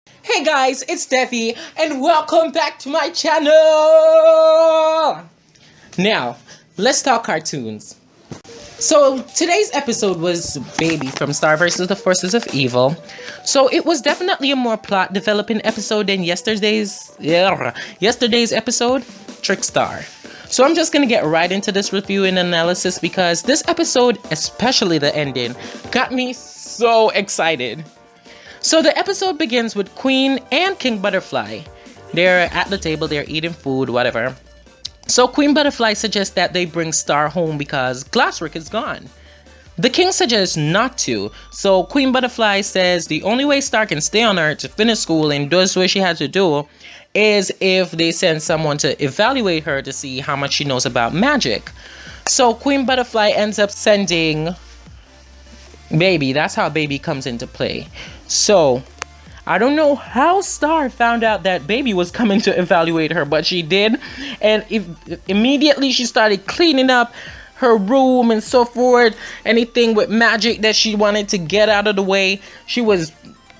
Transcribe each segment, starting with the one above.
Hey guys, it's Devi, and welcome back to my channel! Now, let's talk cartoons. So, today's episode was Baby from Star vs. the Forces of Evil. So, it was definitely a more plot developing episode than yesterday's episode, Trickstar. So, I'm just gonna get right into this review and analysis because this episode, especially the ending, got me so excited. So the episode begins with Queen and King Butterfly. They're at the table, they're eating food, whatever. So Queen Butterfly suggests that they bring Star home because Glassrick is gone. The king suggests not to, so Queen Butterfly says the only way Star can stay on Earth to finish school and do what she has to do is if they send someone to evaluate her to see how much she knows about magic. So Queen Butterfly ends up sending Baby. That's how Baby comes into play. So, I don't know how Star found out that Baby was coming to evaluate her, but she did. And immediately she started cleaning up her room and so forth. Anything with magic that she wanted to get out of the way. She was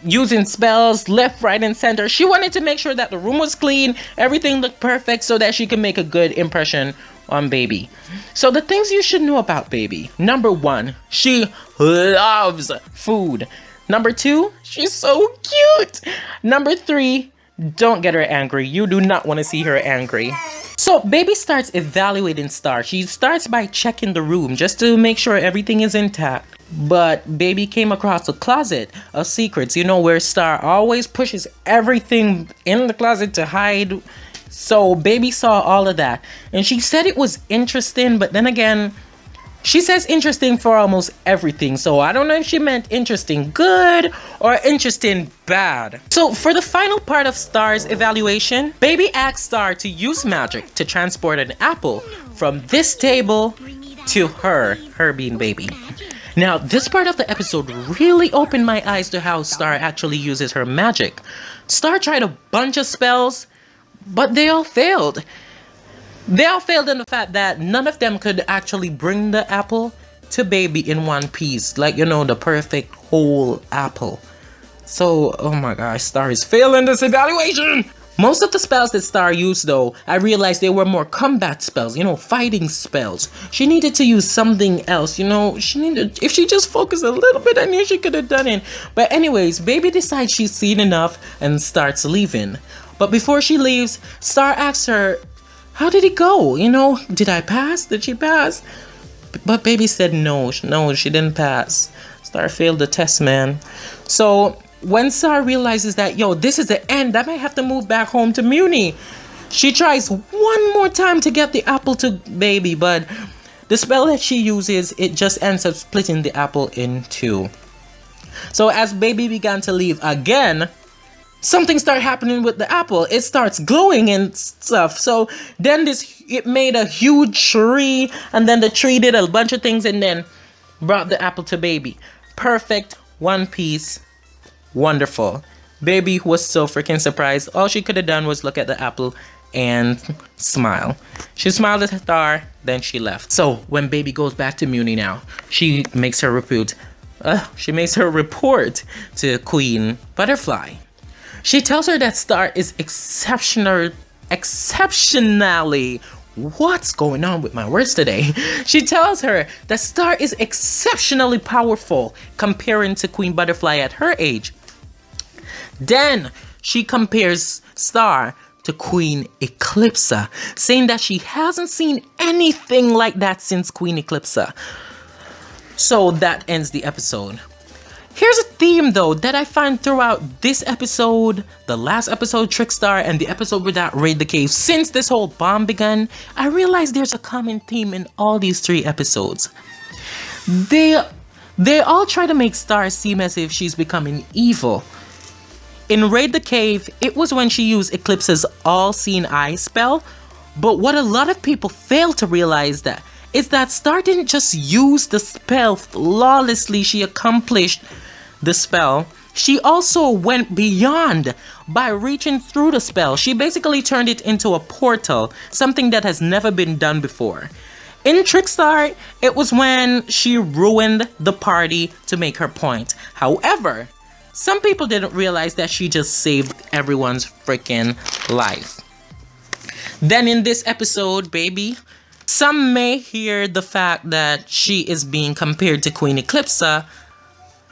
using spells left, right, and center. She wanted to make sure that the room was clean, everything looked perfect so that she could make a good impression on Baby. So the things you should know about Baby. Number 1, she loves food. Number 2, she's so cute. Number 3, don't get her angry. You do not want to see her angry. So Baby starts evaluating Star. She starts by checking the room just to make sure everything is intact. But Baby came across a closet of secrets, where Star always pushes everything in the closet to hide. So Baby saw all of that. And she said it was interesting, but then again, she says interesting for almost everything, so I don't know if she meant interesting good or interesting bad. So for the final part of Star's evaluation, Baby asked Star to use magic to transport an apple from this table to her being Baby. Now, this part of the episode really opened my eyes to how Star actually uses her magic. Star tried a bunch of spells, but they all failed. They all failed in the fact that none of them could actually bring the apple to Baby in one piece. Like, the perfect whole apple. So, oh my gosh, Star is failing this evaluation! Most of the spells that Star used, though, I realized they were more combat spells, fighting spells. She needed to use something else, if she just focused a little bit, I knew she could have done it. But anyways, Baby decides she's seen enough and starts leaving. But before she leaves, Star asks her, how did it go? Did I pass? Did she pass? But Baby said no, she didn't pass. Star failed the test, man. So when Star realizes that, this is the end, I might have to move back home to Muni. She tries one more time to get the apple to Baby, but the spell that she uses, it just ends up splitting the apple in two. So as Baby began to leave again, something started happening with the apple. It starts glowing and stuff. So then it made a huge tree, and then the tree did a bunch of things and then brought the apple to Baby. Perfect, one piece, wonderful. Baby was so freaking surprised. All she could have done was look at the apple and smile. She smiled at Star, then she left. So when Baby goes back to Muni now, she makes her report. Report to Queen Butterfly. She tells her that Star is exceptionally, what's going on with my words today? She tells her that Star is exceptionally powerful comparing to Queen Butterfly at her age. Then she compares Star to Queen Eclipsa, saying that she hasn't seen anything like that since Queen Eclipsa. So that ends the episode. Here's a theme, though, that I find throughout this episode, the last episode, Trickstar, and the episode without Raid the Cave. Since this whole bomb began, I realized there's a common theme in all these 3 episodes. They all try to make Star seem as if she's becoming evil. In Raid the Cave, it was when she used Eclipse's all-seeing eye spell, but what a lot of people fail to realize is that Star didn't just use the spell flawlessly. She accomplished the spell. She also went beyond by reaching through the spell. She basically turned it into a portal, something that has never been done before. In Trickstar, it was when she ruined the party to make her point. However, some people didn't realize that she just saved everyone's freaking life. Then in this episode, baby, some may hear the fact that she is being compared to Queen Eclipsa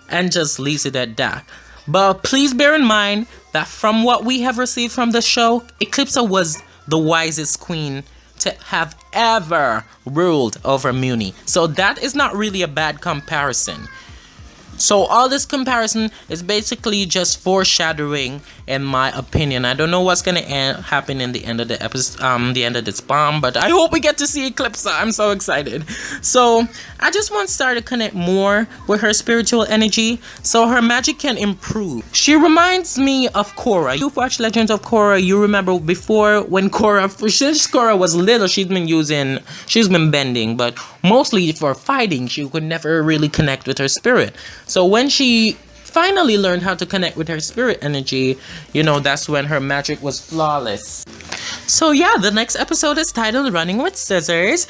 and just leaves it at that. But please bear in mind that from what we have received from the show, Eclipsa was the wisest queen to have ever ruled over Muni. So that is not really a bad comparison. So all this comparison is basically just foreshadowing, in my opinion. I don't know what's gonna happen in the end of the episode, the end of this bomb, but I hope we get to see Eclipsa. I'm so excited. So I just want Star to connect more with her spiritual energy, so her magic can improve. She reminds me of Korra. You've watched Legends of Korra. You remember before when since Korra was little, she's been bending, but mostly for fighting. She could never really connect with her spirit. So when she finally learned how to connect with her spirit energy, you know, that's when her magic was flawless. So yeah, the next episode is titled Running with Scissors.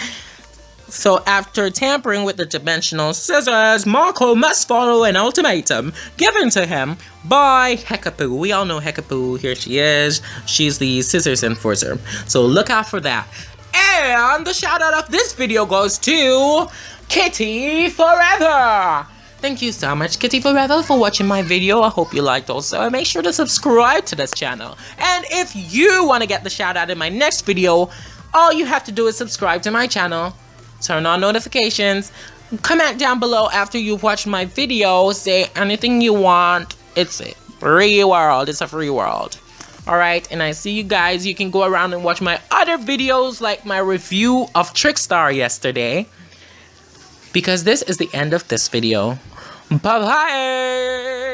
So after tampering with the dimensional scissors, Marco must follow an ultimatum given to him by Hekapoo. We all know Hekapoo. Here she is. She's the scissors enforcer. So look out for that. And the shout out of this video goes to Kitty Forever. Thank you so much, Kitty Forever, for watching my video. I hope you liked also. And make sure to subscribe to this channel. And if you want to get the shout out in my next video, all you have to do is subscribe to my channel, turn on notifications, comment down below after you've watched my video, say anything you want. It's a free world. It's a free world. Alright, and I see you guys. You can go around and watch my other videos, like my review of Trickstar yesterday, because this is the end of this video. Bye-bye!